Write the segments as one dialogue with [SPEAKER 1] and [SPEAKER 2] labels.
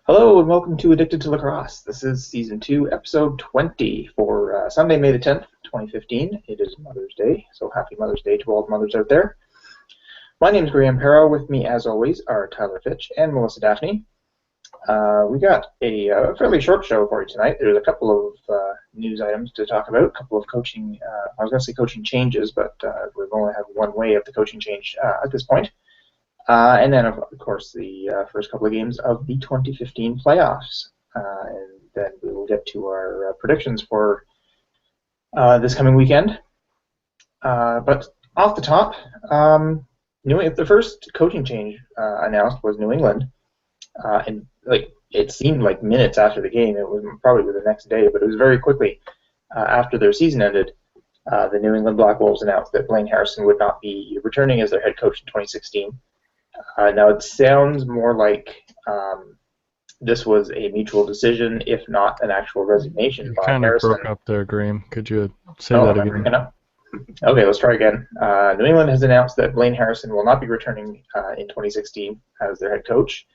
[SPEAKER 1] Hello and welcome to Addicted to Lacrosse. This is Season 2, Episode 20 for Sunday, May the 10th, 2015. It is Mother's Day, so happy Mother's Day to all the mothers out there. My name is Graham Perro. With me, as always, are Tyler Fitch and Melissa Daphne. We got a fairly short show for you tonight. There's a couple of news items to talk about, a couple of coaching, I was going to say coaching changes, but we've only had one way of the coaching change at this point. And then, of course, the first couple of games of the 2015 playoffs. And then we will get to our predictions for this coming weekend. But off the top, the first coaching change announced was New England. And it seemed like minutes after the game. It was probably the next day, but it was very quickly after their season ended. The New England Black Wolves announced that Blaine Harrison would not be returning as their head coach in 2016. Now, it sounds more like this was a mutual decision, if not an actual resignation by Harrison.
[SPEAKER 2] You kind of broke up there, Graham. Could you say that again?
[SPEAKER 1] Okay, let's try again. New England has announced that Blaine Harrison will not be returning in 2016 as their head coach.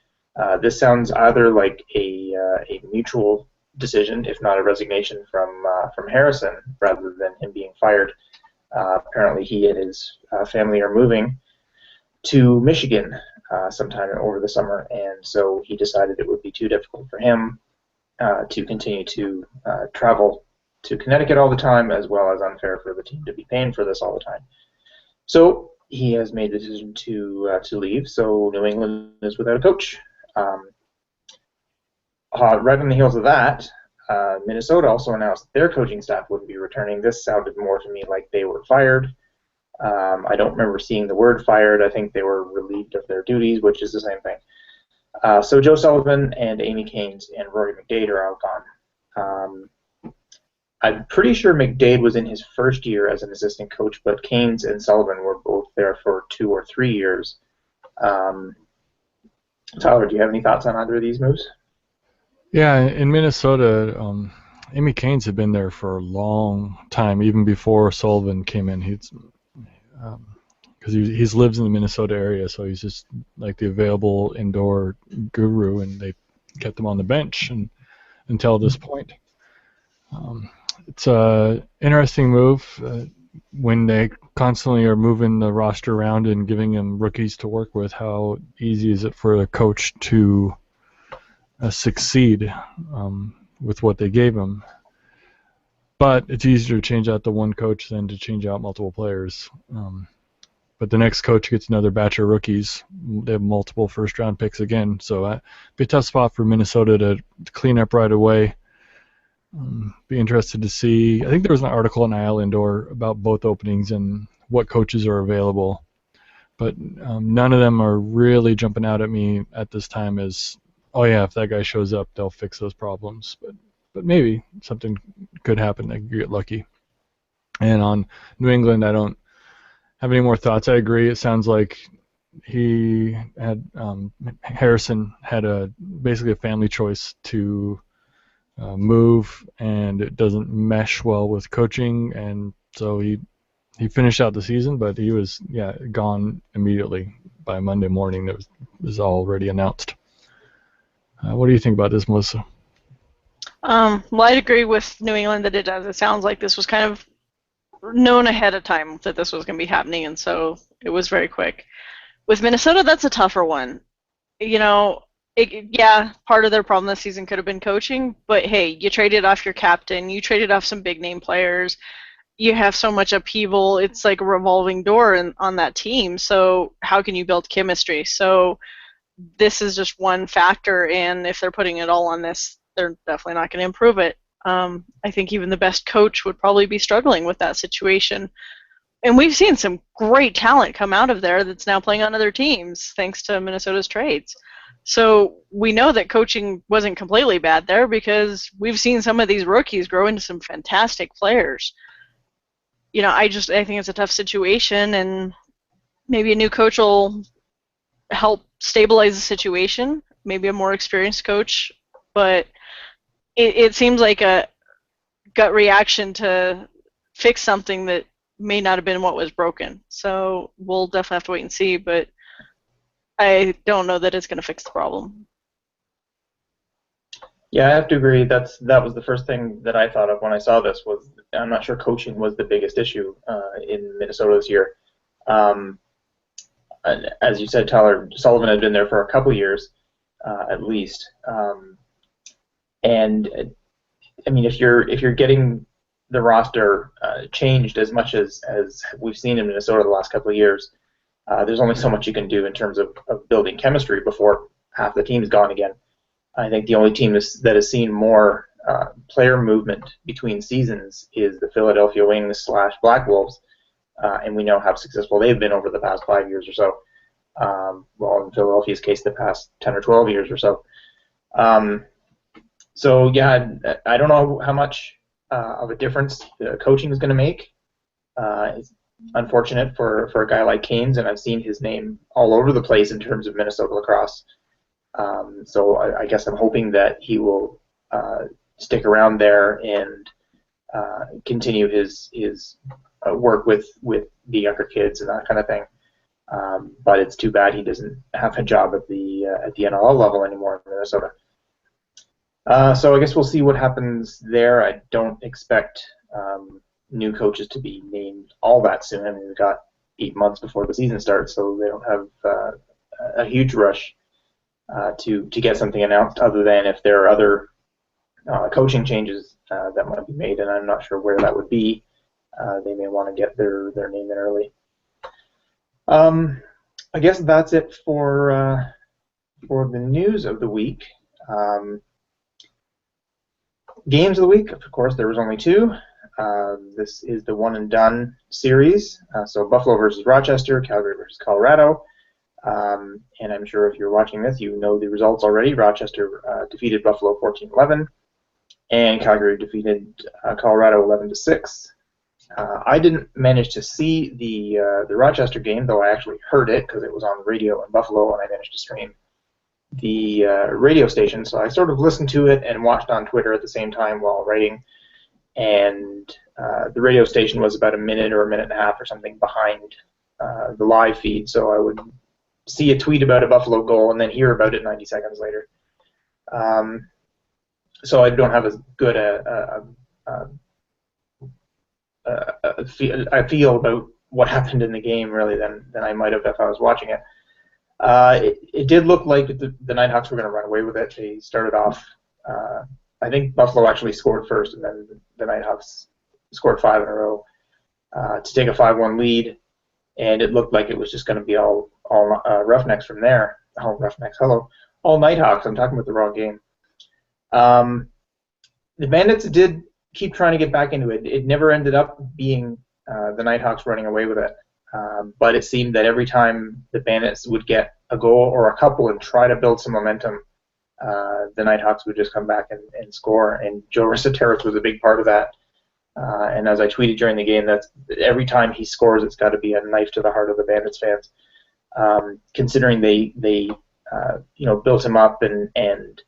[SPEAKER 1] This sounds either like a mutual decision, if not a resignation from Harrison, rather than him being fired. Apparently, he and his family are moving to Michigan sometime over the summer, and so he decided it would be too difficult for him to continue to travel to Connecticut all the time, as well as unfair for the team to be paying for this all the time. So he has made the decision to leave, so New England is without a coach. Right on the heels of that, Minnesota also announced that their coaching staff wouldn't be returning. This sounded more to me like they were fired. I don't remember seeing the word fired. I think they were relieved of their duties, which is the same thing. So Joe Sullivan and Amy Caines and Rory McDade are all gone. I'm pretty sure McDade was in his first year as an assistant coach, but Caines and Sullivan were both there for 2 or 3 years. Tyler, do you have any thoughts on either of these moves?
[SPEAKER 2] Yeah, in Minnesota, Amy Caines had been there for a long time, even before Sullivan came in. Because he's lives in the Minnesota area, so he's just like the available indoor guru, and they kept him on the bench until this point. It's an interesting move when they constantly are moving the roster around and giving him rookies to work with. How easy is it for a coach to succeed with what they gave him? But it's easier to change out the one coach than to change out multiple players. But the next coach gets another batch of rookies. They have multiple first-round picks again. So it'd be a tough spot for Minnesota to clean up right away. Be interested to see. I think there was an article in IL Indoor about both openings and what coaches are available. But none of them are really jumping out at me at this time as, oh yeah, if that guy shows up, they'll fix those problems. But maybe something could happen. They could get lucky. And on New England, I don't have any more thoughts. I agree. It sounds like he had Harrison had basically a family choice to move, and it doesn't mesh well with coaching, and so he finished out the season, but he was gone immediately by Monday morning. That was already announced. What do you think about this, Melissa?
[SPEAKER 3] Well, I'd agree with New England that it does. It sounds like this was kind of known ahead of time that this was going to be happening, and so it was very quick. With Minnesota, that's a tougher one. Part of their problem this season could have been coaching, but hey, you traded off your captain, you traded off some big name players, you have so much upheaval, it's like a revolving door on that team, so how can you build chemistry? So this is just one factor, and if they're putting it all on this, they're definitely not going to improve it. I think even the best coach would probably be struggling with that situation. And we've seen some great talent come out of there that's now playing on other teams thanks to Minnesota's trades. So we know that coaching wasn't completely bad there because we've seen some of these rookies grow into some fantastic players. I think it's a tough situation, and maybe a new coach will help stabilize the situation, maybe a more experienced coach, but it seems like a gut reaction to fix something that may not have been what was broken. So we'll definitely have to wait and see, but I don't know that it's going to fix the problem.
[SPEAKER 1] Yeah, I have to agree. That was the first thing that I thought of when I saw this. Was I'm not sure coaching was the biggest issue in Minnesota this year. Um, and as you said, Tyler Sullivan had been there for a couple years at least, and I mean, if you're getting the roster changed as much as we've seen in Minnesota the last couple of years, there's only so much you can do in terms of building chemistry before half the team's gone again. I think the only team that has seen more player movement between seasons is the Philadelphia Wings / Black Wolves, and we know how successful they've been over the past 5 years or so. Well, in Philadelphia's case, the past 10 or 12 years or so. So yeah, I don't know how much of a difference coaching is going to make. It's unfortunate for a guy like Canes, and I've seen his name all over the place in terms of Minnesota lacrosse. So I guess I'm hoping that he will stick around there and continue his work with the younger kids and that kind of thing. But it's too bad he doesn't have a job at the NLL level anymore in Minnesota. So I guess we'll see what happens there. I don't expect new coaches to be named all that soon. I mean, we've got 8 months before the season starts, so they don't have a huge rush to get something announced, other than if there are other coaching changes that might be made, and I'm not sure where that would be. They may want to get their name in early. I guess that's it for the news of the week. Games of the week, of course, there was only 2. This is the one and done series. So Buffalo versus Rochester, Calgary versus Colorado. And I'm sure if you're watching this, you know the results already. Rochester defeated Buffalo 14-11, and Calgary defeated Colorado 11-6. I didn't manage to see the Rochester game, though I actually heard it because it was on radio in Buffalo, and I managed to stream the radio station. So I sort of listened to it and watched on Twitter at the same time while writing. And the radio station was about a minute or a minute and a half or something behind the live feed, so I would see a tweet about a Buffalo goal and then hear about it 90 seconds later. So I don't have as good I feel about what happened in the game really than I might have if I was watching it. It did look like the Nighthawks were going to run away with it. They started off. I think Buffalo actually scored first, and then the Nighthawks scored 5 in a row to take a 5-1 lead, and it looked like it was just going to be all Roughnecks from there. Oh, Roughnecks, hello. All Nighthawks. I'm talking about the wrong game. The Bandits did keep trying to get back into it. It never ended up being the Nighthawks running away with it, but it seemed that every time the Bandits would get a goal or a couple and try to build some momentum, the Nighthawks would just come back and score, and Joe Rissateris was a big part of that. And as I tweeted during the game, that's every time he scores, it's got to be a knife to the heart of the Bandits fans, considering they built him up and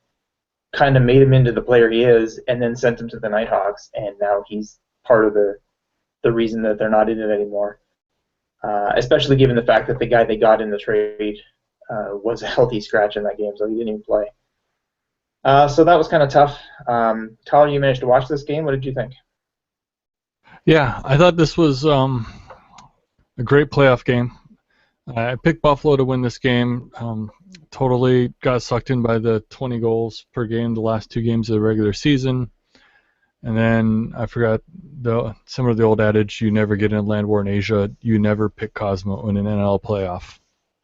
[SPEAKER 1] kind of made him into the player he is, and then sent him to the Nighthawks, and now he's part of the reason that they're not in it anymore. Especially given the fact that the guy they got in the trade was a healthy scratch in that game, so he didn't even play. So that was kind of tough. Tyler, you managed to watch this game. What did you think?
[SPEAKER 2] Yeah, I thought this was a great playoff game. I picked Buffalo to win this game. Totally got sucked in by the 20 goals per game the last 2 games of the regular season. And then I forgot, similar to the old adage, you never get in a land war in Asia, you never pick Cosmo in an NL playoff.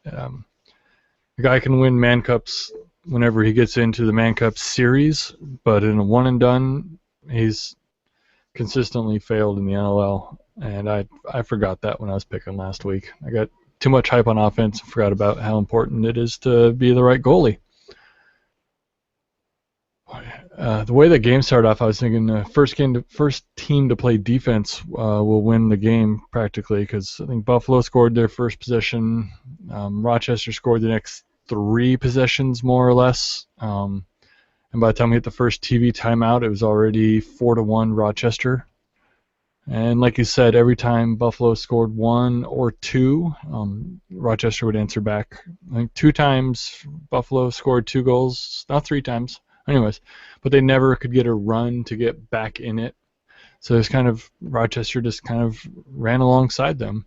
[SPEAKER 2] The guy can win Man Cups whenever he gets into the Man Cup series, but in a one and done, he's consistently failed in the NLL, and I forgot that when I was picking last week. I got too much hype on offense and forgot about how important it is to be the right goalie. The way the game started off, I was thinking the first team to play defense will win the game practically, because I think Buffalo scored their first possession, Rochester scored the next 3 possessions more or less, and by the time we hit the first TV timeout, it was already 4-1 Rochester. And like you said, every time Buffalo scored 1 or 2, Rochester would answer back. I think 2 times Buffalo scored 2 goals, not 3 times. Anyways, but they never could get a run to get back in it. So it's kind of Rochester just kind of ran alongside them.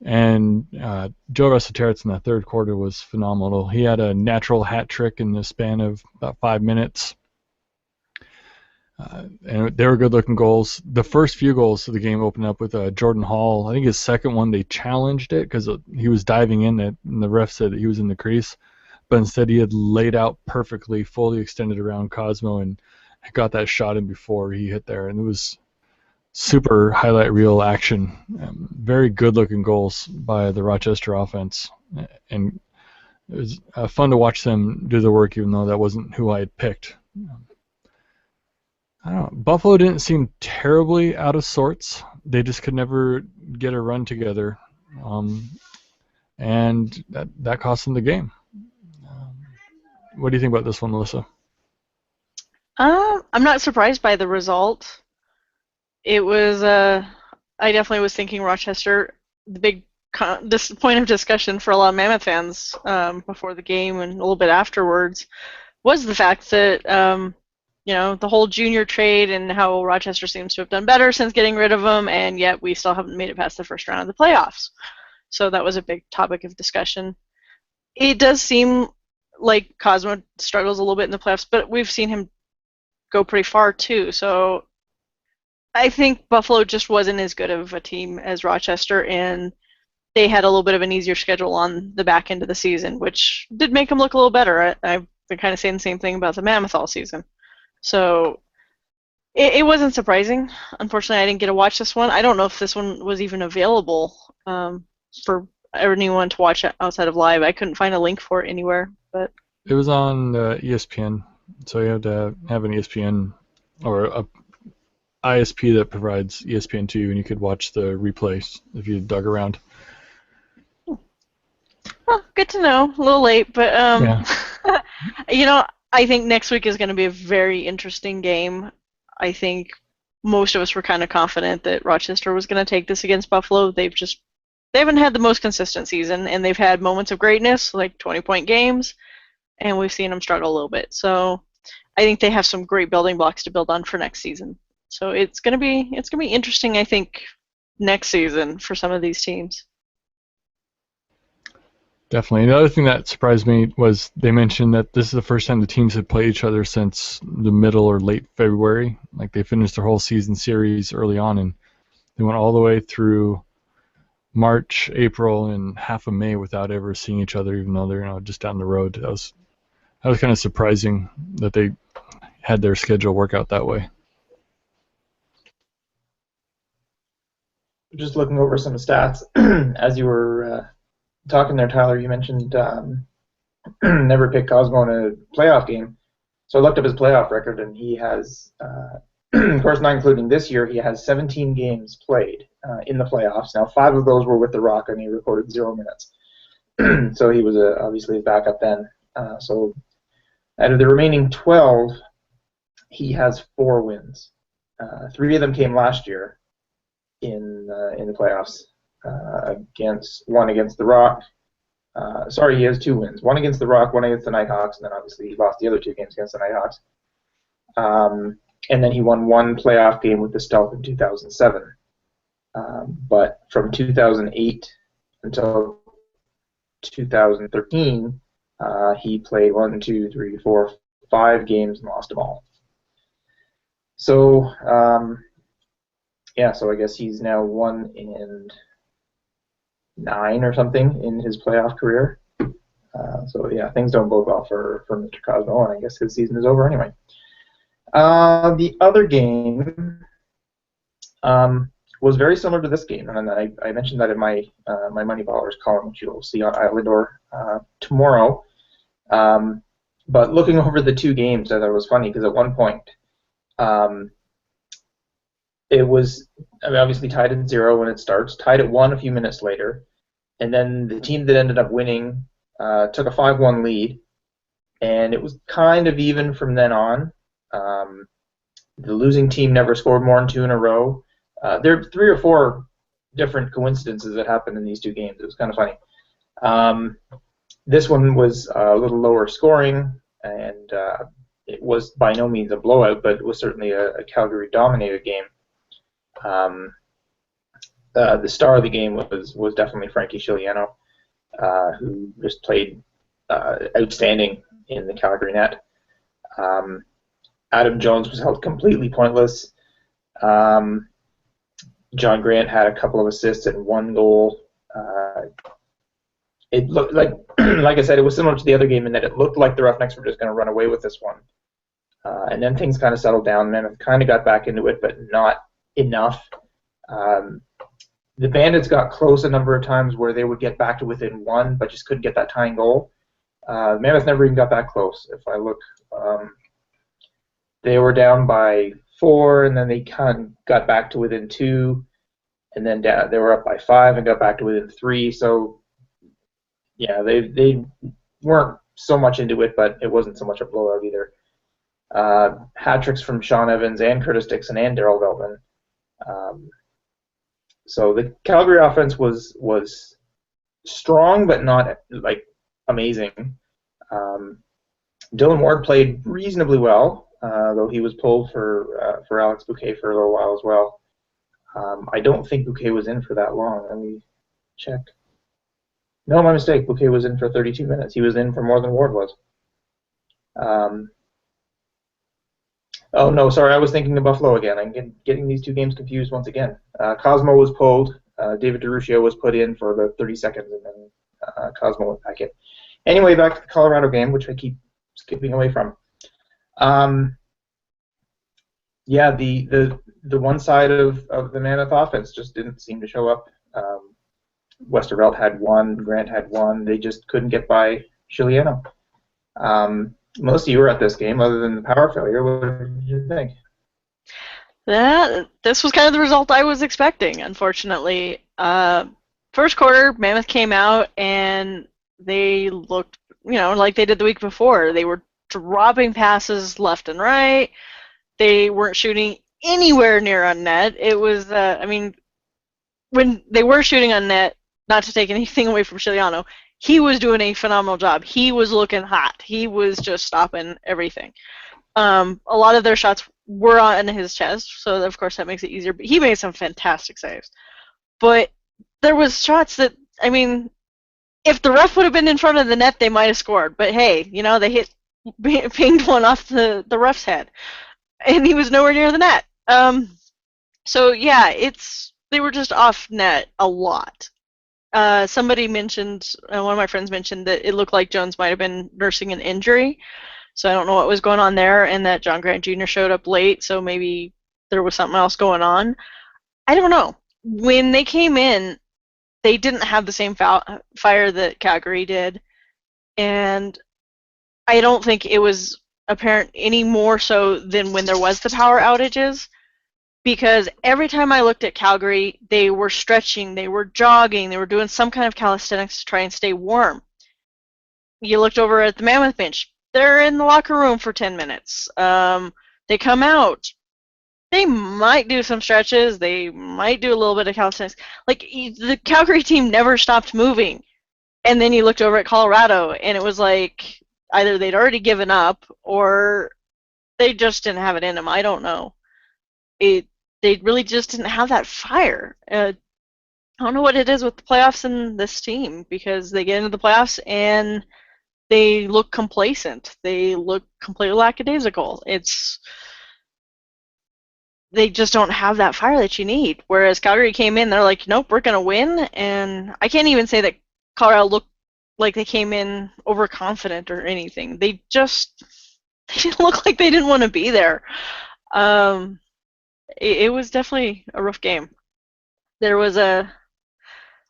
[SPEAKER 2] And Joe Russell-Terrets in the third quarter was phenomenal. He had a natural hat trick in the span of about 5 minutes. And they were good-looking goals. The first few goals of the game opened up with Jordan Hall. I think his second one, they challenged it because he was diving in it, and the ref said that he was in the crease. But instead, he had laid out perfectly, fully extended around Cosmo, and got that shot in before he hit there. And it was super highlight reel action. Very good-looking goals by the Rochester offense. And it was fun to watch them do the work, even though that wasn't who I had picked. I don't know. Buffalo didn't seem terribly out of sorts. They just could never get a run together, and that cost them the game. What do you think about this one, Melissa?
[SPEAKER 3] I'm not surprised by the result. It was, I definitely was thinking Rochester. The big point of discussion for a lot of Mammoth fans before the game and a little bit afterwards was the fact that the whole junior trade and how Rochester seems to have done better since getting rid of him, and yet we still haven't made it past the first round of the playoffs. So that was a big topic of discussion. It does seem like Cosmo struggles a little bit in the playoffs, but we've seen him go pretty far too. So I think Buffalo just wasn't as good of a team as Rochester, and they had a little bit of an easier schedule on the back end of the season, which did make them look a little better. I've been kind of saying the same thing about the Mammoth all season. So it wasn't surprising. Unfortunately, I didn't get to watch this one. I don't know if this one was even available for anyone to watch outside of live. I couldn't find a link for it anywhere. But
[SPEAKER 2] it was on ESPN, so you have to have an ESPN or a ISP that provides ESPN to you, and you could watch the replays if you dug around.
[SPEAKER 3] Well, good to know. A little late, but
[SPEAKER 2] yeah.
[SPEAKER 3] I think next week is going to be a very interesting game. I think most of us were kind of confident that Rochester was going to take this against Buffalo. They haven't had the most consistent season, and they've had moments of greatness, like 20-point games, and we've seen them struggle a little bit. So I think they have some great building blocks to build on for next season. So it's gonna be interesting, I think, next season for some of these teams.
[SPEAKER 2] Definitely. The other thing that surprised me was they mentioned that this is the first time the teams had played each other since the middle or late February. Like they finished their whole season series early on, and they went all the way through March, April, and half of May without ever seeing each other, even though they're just down the road. That was kind of surprising that they had their schedule work out that way.
[SPEAKER 1] Just looking over some stats as you were talking there, Tyler. You mentioned never picked Cosmo in a playoff game. So I looked up his playoff record, and he has, of course, not including this year, he has 17 games played in the playoffs. Now, 5 of those were with the Rock, and he recorded 0 minutes. So he was obviously his backup then. So out of the remaining 12, he has 4 wins. 3 of them came last year in the playoffs. One against the Rock. He has 2 wins. One against the Rock, one against the Nighthawks, and then obviously he lost the other 2 games against the Nighthawks. And then he won 1 playoff game with the Stealth in 2007. But from 2008 until 2013, he played 5 games and lost them all. So, so I guess he's now 1-9 or something in his playoff career. Things don't bode well for Mr. Cosmo, and I guess his season is over anyway. The other game was very similar to this game, and I mentioned that in my Moneyballers column, which you'll see on Islandor tomorrow. But looking over the 2 games, I thought it was funny because at one point, it was obviously tied at 0 when it starts, tied at 1 a few minutes later, and then the team that ended up winning took a 5-1 lead, and it was kind of even from then on. The losing team never scored more than 2 in a row. There are 3 or 4 different coincidences that happened in these 2 games. It was kind of funny. This one was a little lower scoring, and it was by no means a blowout, but it was certainly a Calgary-dominated game. The star of the game was definitely Frankie Chiliano, who just played outstanding in the Calgary net. Adam Jones was held completely pointless. John Grant had a couple of assists and 1 goal. It looked like, like I said, it was similar to the other game in that it looked like the Roughnecks were just going to run away with this one. And then things kind of settled down. Mammoth kind of got back into it, but not enough. The Bandits got close a number of times where they would get back to within 1, but just couldn't get that tying goal. Mammoth never even got that close. If I look, they were down by 4, and then they kind of got back to within 2, and then they were up by 5 and got back to within 3. So, yeah, they weren't so much into it, but it wasn't so much a blowout either. Hat tricks from Sean Evans and Curtis Dixon and Darryl Veltman. So the Calgary offense was strong, but not like amazing. Dylan Ward played reasonably well, though he was pulled for Alex Bouquet for a little while as well. I don't think Bouquet was in for that long. Let me check. No, my mistake. Bouquet was in for 32 minutes. He was in for more than Ward was. Oh, no, sorry, I was thinking of Buffalo again. I'm getting these two games confused once again. Cosmo was pulled. David DeRuccio was put in for about 30 seconds, and then Cosmo went back in. Anyway, back to the Colorado game, which I keep skipping away from. Yeah, the one side of the Mammoth offense just didn't seem to show up. Westervelt had 1, Grant had 1. They just couldn't get by Chiliano. Most of you were at this game, other than the power failure. What did you think?
[SPEAKER 3] This was kind of the result I was expecting, unfortunately. First quarter, Mammoth came out, and they looked, like they did the week before. They were dropping passes left and right. They weren't shooting anywhere near on net. It was, when they were shooting on net, not to take anything away from Chiliano, he was doing a phenomenal job. He was looking hot. He was just stopping everything. A lot of their shots were on his chest, so of course that makes it easier. But he made some fantastic saves. But there was shots that, if the ref would have been in front of the net, they might have scored. But hey, they pinged one off the ref's head, and he was nowhere near the net. So yeah, they were just off net a lot. Somebody mentioned, one of my friends mentioned that it looked like Jones might have been nursing an injury, so I don't know what was going on there, and that John Grant Jr. showed up late, so maybe there was something else going on. I don't know. When they came in, they didn't have the same fire that Calgary did, and I don't think it was apparent any more so than when there was the power outages. Because every time I looked at Calgary, they were stretching, they were jogging, they were doing some kind of calisthenics to try and stay warm. You looked over at the Mammoth bench, they're in the locker room for 10 minutes. They come out, they might do some stretches, they might do a little bit of calisthenics. Like, the Calgary team never stopped moving. And then you looked over at Colorado, and it was like either they'd already given up or they just didn't have it in them. I don't know. They really just didn't have that fire. I don't know what it is with the playoffs and this team, because they get into the playoffs and they look complacent. They look completely lackadaisical. They just don't have that fire that you need. Whereas Calgary came in, they're like, nope, we're going to win. And I can't even say that Colorado looked like they came in overconfident or anything. They didn't look like they didn't want to be there. It was definitely a rough game. There was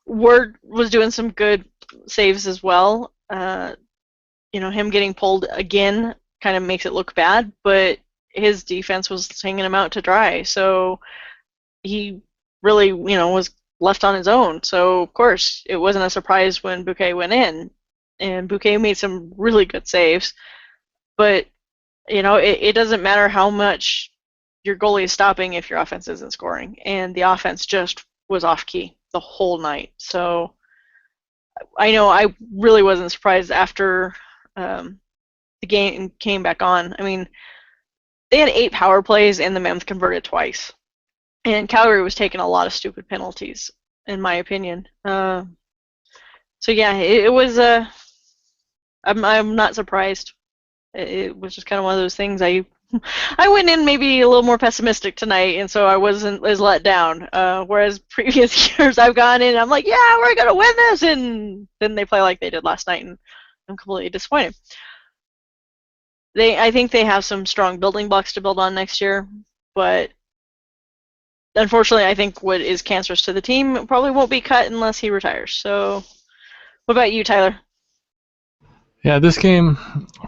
[SPEAKER 3] Ward was doing some good saves as well. Him getting pulled again kind of makes it look bad, but his defense was hanging him out to dry. So he really, was left on his own. So of course it wasn't a surprise when Bouquet went in, and Bouquet made some really good saves. But it doesn't matter how much your goalie is stopping if your offense isn't scoring, and the offense just was off key the whole night. So I know I really wasn't surprised after the the game came back on. I mean, they had 8 power plays and the Mammoth converted twice. And Calgary was taking a lot of stupid penalties, in my opinion. So yeah, it was. I'm not surprised. It was just kind of one of those things. I went in maybe a little more pessimistic tonight, and so I wasn't as let down. Whereas previous years, I've gone in, and I'm like, yeah, we're gonna win this, and then they play like they did last night, and I'm completely disappointed. I think they have some strong building blocks to build on next year, but unfortunately, I think what is cancerous to the team probably won't be cut unless he retires. So, what about you, Tyler?
[SPEAKER 2] Yeah, this game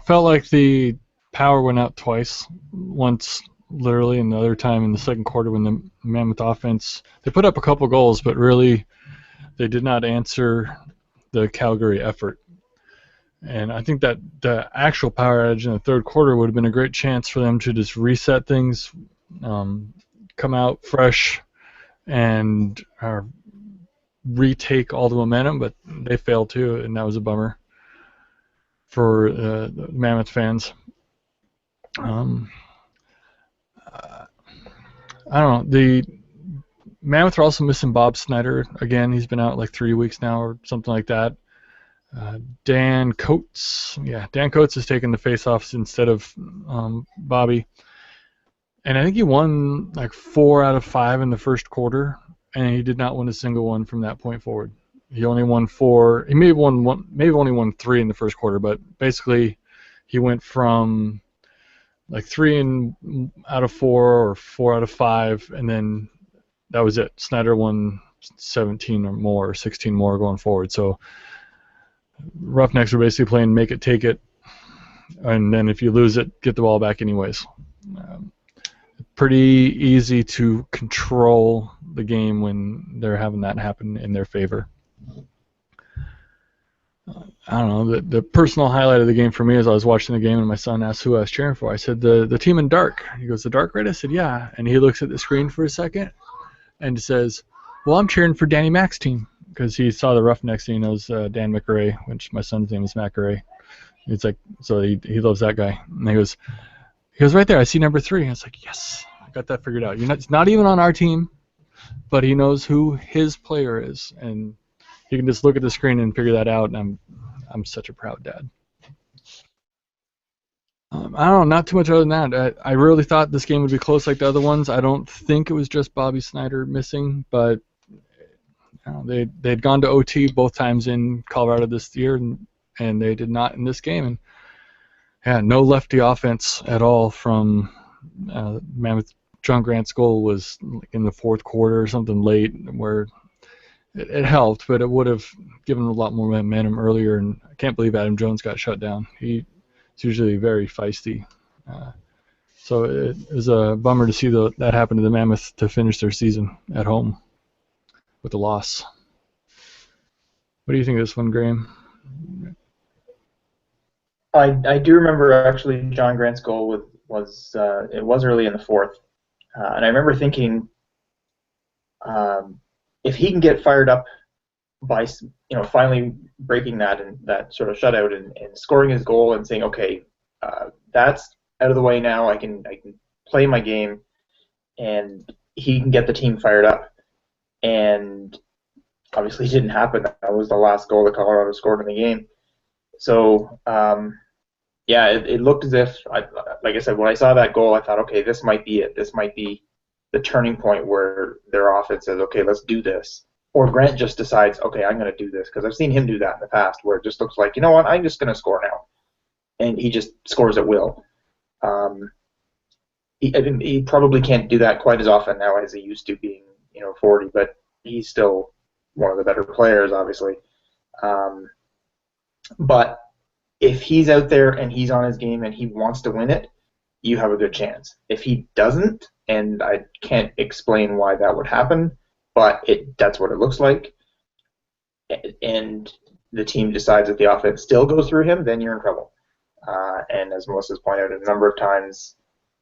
[SPEAKER 2] felt like the power went out twice. Once literally, and the other time in the second quarter when the Mammoth offense, they put up a couple goals, but really they did not answer the Calgary effort. And I think that the actual power outage in the third quarter would have been a great chance for them to just reset things, come out fresh, and retake all the momentum, but they failed to, and that was a bummer for the Mammoth fans. I don't know. The Mammoth are also missing Bob Snyder again. He's been out like 3 weeks now or something like that. Dan Coates has taken the faceoffs instead of Bobby, and I think he won like 4 out of 5 in the first quarter, and he did not win a single one from that point forward. He only won 4. He may have won one, maybe only won 3 in the first quarter, but basically he went from like 3 out of 4 or 4 out of 5, and then that was it. Snyder won 17 or more, or 16 more going forward. So Roughnecks are basically playing make it, take it, and then if you lose it, get the ball back anyways. Pretty easy to control the game when they're having that happen in their favor. I don't know. The personal highlight of the game for me is I was watching the game and my son asked who I was cheering for. I said the team in dark. He goes, the dark red? I said, yeah. And he looks at the screen for a second and says, well, I'm cheering for Danny Mac's team, because he saw the Roughnecks and he knows Dan McRae, which my son's name is McRae. It's like, so he loves that guy. And he goes right there, I see number 3. And I was like, yes, I got that figured out. It's not even on our team, but he knows who his player is, and he can just look at the screen and figure that out. And I'm such a proud dad. I don't know, not too much other than that. I really thought this game would be close like the other ones. I don't think it was just Bobby Snyder missing, but they'd gone to OT both times in Colorado this year, and they did not in this game. And yeah, no lefty offense at all from Mammoth. John Grant's goal was in the fourth quarter or something late, where it helped, but it would have given a lot more momentum earlier. And I can't believe Adam Jones got shut down. He's usually very feisty. So it was a bummer to see that happen to the Mammoth to finish their season at home with a loss. What do you think of this one, Graham?
[SPEAKER 1] I do remember actually John Grant's goal was early in the fourth, and I remember thinking, if he can get fired up by finally breaking that sort of shutout and scoring his goal and saying, okay, that's out of the way now, I can play my game, and he can get the team fired up. And obviously it didn't happen. That was the last goal that Colorado scored in the game. So yeah, it looked as if, like I said, when I saw that goal, I thought, okay, this might be it. This might be the turning point where their offense says, okay, let's do this. Or Grant just decides, okay, I'm going to do this, because I've seen him do that in the past, where it just looks like, you know what, I'm just going to score now. And he just scores at will. He probably can't do that quite as often now as he used to, being 40, but he's still one of the better players, obviously. But if he's out there and he's on his game and he wants to win it, you have a good chance. If he doesn't, and I can't explain why that would happen, but that's what it looks like, and the team decides that the offense still goes through him, then you're in trouble. And as Melissa's pointed out a number of times,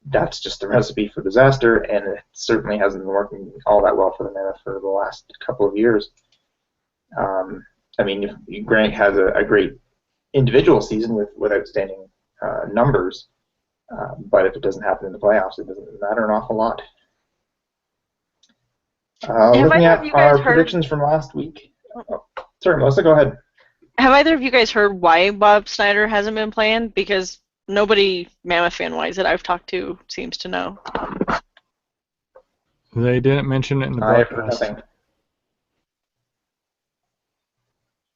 [SPEAKER 1] that's just the recipe for disaster, and it certainly hasn't been working all that well for the Mammoth for the last couple of years. I mean, Grant has a great individual season with outstanding numbers. But if it doesn't happen in the playoffs, it doesn't matter an awful lot. Looking at our predictions from last week. Oh, sorry, Melissa, go ahead.
[SPEAKER 3] Have either of you guys heard why Bob Snyder hasn't been playing? Because nobody, Mammoth fan-wise, that I've talked to seems to know.
[SPEAKER 2] They didn't mention it in the
[SPEAKER 1] broadcast.
[SPEAKER 2] broadcast.
[SPEAKER 1] I have heard nothing.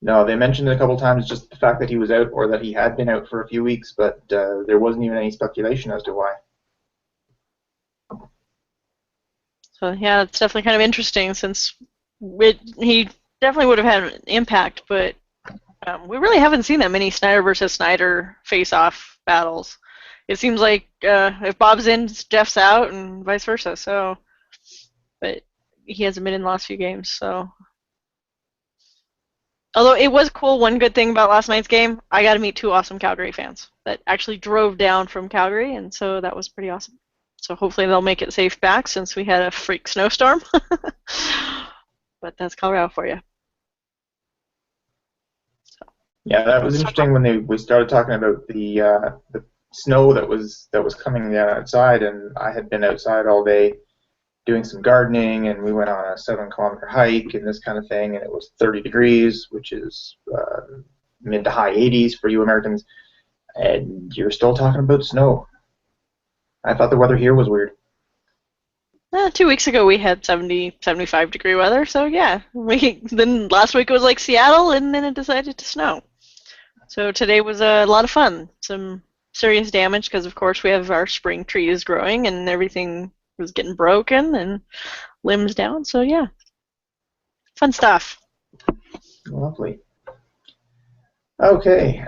[SPEAKER 1] No, they mentioned it a couple times, just the fact that he was out or that he had been out for a few weeks, but there wasn't even any speculation as to why.
[SPEAKER 3] So yeah, it's definitely kind of interesting since he definitely would have had an impact, but we really haven't seen that many Snyder versus Snyder face-off battles. It seems like if Bob's in, Jeff's out, and vice versa. So, but he hasn't been in the last few games, so. Although it was cool, one good thing about last night's game, I got to meet 2 awesome Calgary fans that actually drove down from Calgary, and so that was pretty awesome. So hopefully they'll make it safe back since we had a freak snowstorm. But that's Colorado for you.
[SPEAKER 1] So. Yeah, that was interesting when we started talking about the snow that was coming outside, and I had been outside all day doing some gardening, and we went on a 7-kilometer hike and this kind of thing, and it was 30 degrees, which is mid to high 80s for you Americans, and you're still talking about snow. I thought the weather here was weird.
[SPEAKER 3] 2 weeks ago we had 70, 75 degree weather, so yeah. Then last week it was like Seattle, and then it decided to snow. So today was a lot of fun. Some serious damage because, of course, we have our spring trees growing and everything was getting broken and limbs down. So yeah, fun stuff.
[SPEAKER 1] Lovely. Okay,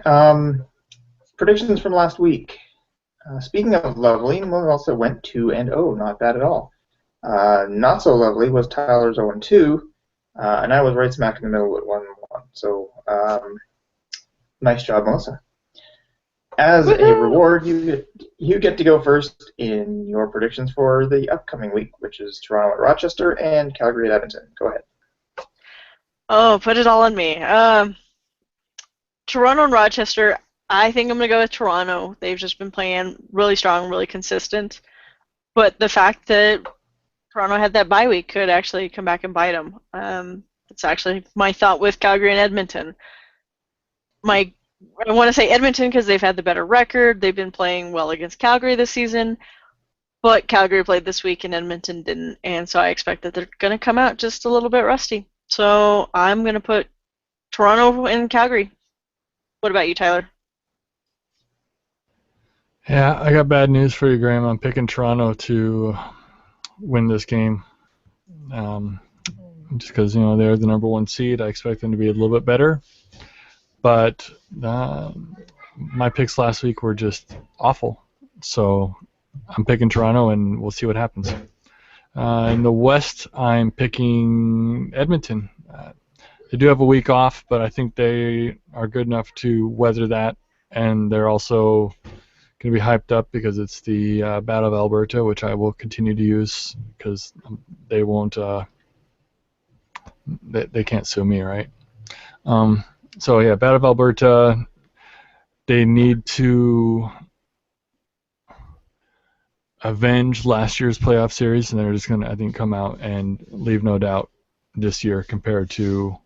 [SPEAKER 1] predictions from last week. Speaking of lovely, we also went 2-0, not bad at all. Not so lovely was Tyler's 0-2, and I was right smack in the middle with 1-1. So nice job, Melissa. As a reward, you get to go first in your predictions for the upcoming week, which is Toronto at Rochester and Calgary at Edmonton. Go ahead.
[SPEAKER 3] Oh, put it all on me. Toronto and Rochester, I think I'm going to go with Toronto. They've just been playing really strong, really consistent. But the fact that Toronto had that bye week could actually come back and bite them. It's actually my thought with Calgary and Edmonton. I want to say Edmonton because they've had the better record. They've been playing well against Calgary this season. But Calgary played this week and Edmonton didn't. And so I expect that they're going to come out just a little bit rusty. So I'm going to put Toronto and Calgary. What about you, Tyler?
[SPEAKER 2] Yeah, I got bad news for you, Graham. I'm picking Toronto to win this game. Just because, they're the number 1 seed. I expect them to be a little bit better. But my picks last week were just awful. So I'm picking Toronto, and we'll see what happens. In the West, I'm picking Edmonton. They do have a week off, but I think they are good enough to weather that. And they're also going to be hyped up because it's the Battle of Alberta, which I will continue to use because they won't. They can't sue me, right? So yeah, Battle of Alberta. They need to avenge last year's playoff series, and they're just going to, I think, come out and leave no doubt this year compared to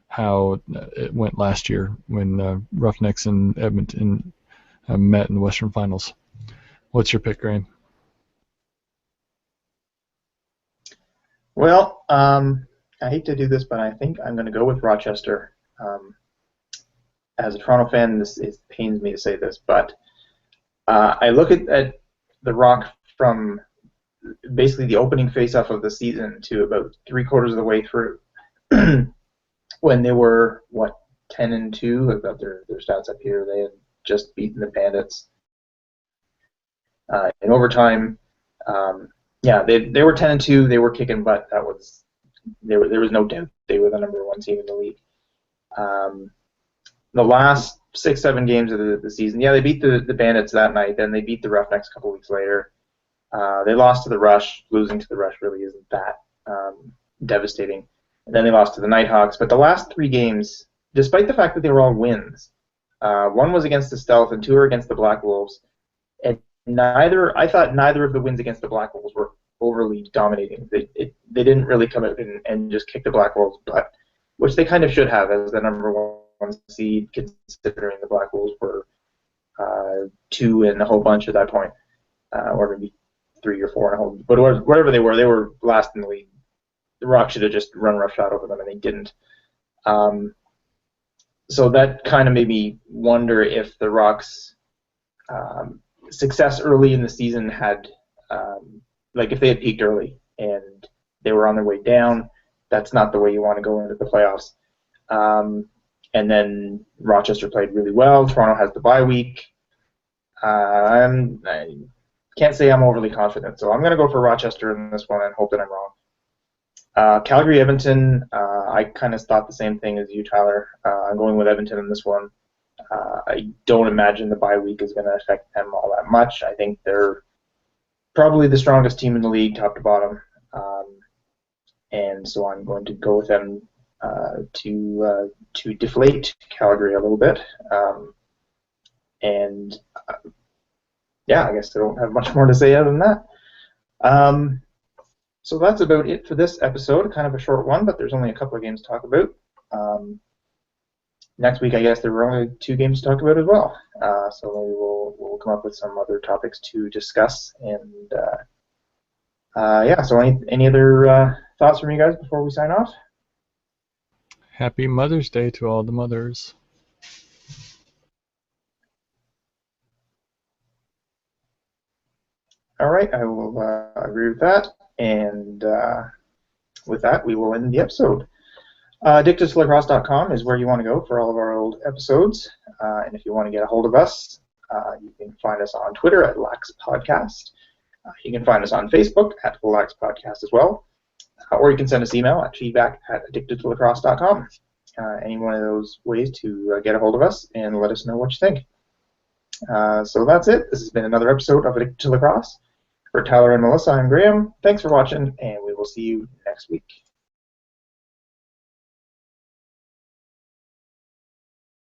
[SPEAKER 2] how it went last year when Roughnecks and Edmonton met in the Western Finals. What's your pick, Graham?
[SPEAKER 1] Well, I hate to do this, but I think I'm going to go with Rochester. As a Toronto fan, it pains me to say this, but I look at the Rock from basically the opening face-off of the season to about 3/4 of the way through, when they were 10-2. I've got their stats up here. They had just beaten the Bandits in overtime. They were 10-2. They were kicking butt. There was no doubt they were the number 1 team in the league. The last 6-7 games of the season, they beat the Bandits that night. Then they beat the Roughnecks a couple weeks later. They lost to the Rush. Losing to the Rush really isn't that devastating. And then they lost to the Nighthawks. But the last 3 games, despite the fact that they were all wins, One was against the Stealth, and two were against the Black Wolves. And I thought neither of the wins against the Black Wolves were overly dominating. They didn't really come out and just kick the Black Wolves' butt, which they kind of should have as the number one seed, considering the Black Wolves were 2 and a whole bunch at that point, or maybe 3 or 4 and a whole. But whatever they were last in the league. The Rock should have just run roughshod over them, and they didn't. So that kind of made me wonder if the Rock's success early in the season had, like if they had peaked early and they were on their way down, that's not the way you want to go into the playoffs. And then Rochester played really well. Toronto has the bye week. I can't say I'm overly confident, so I'm going to go for Rochester in this one and hope that I'm wrong. Calgary-Edmonton, I kind of thought the same thing as you, Tyler. I'm going with Edmonton in this one. I don't imagine the bye week is going to affect them all that much. I think they're probably the strongest team in the league, top to bottom. And so I'm going to go with them to deflate Calgary a little bit. Yeah, I guess I don't have much more to say other than that. So that's about it for this episode. Kind of a short one, but there's only a couple of games to talk about. Next week, I guess there were only 2 games to talk about as well. So maybe we'll come up with some other topics to discuss. And yeah, so any other thoughts from you guys before we sign off?
[SPEAKER 2] Happy Mother's Day to all the mothers.
[SPEAKER 1] All right, I will agree with that. And with that, we will end the episode. AddictedToLacrosse.com is where you want to go for all of our old episodes. And if you want to get a hold of us, you can find us on Twitter at Lax Podcast. You can find us on Facebook at Lax Podcast as well. Or you can send us email at feedback@addictedtolacrosse.com. Any one of those ways to get a hold of us and let us know what you think. So that's it. This has been another episode of Addicted to Lacrosse. For Tyler and Melissa, I'm Graham. Thanks for watching, and we will see you next week.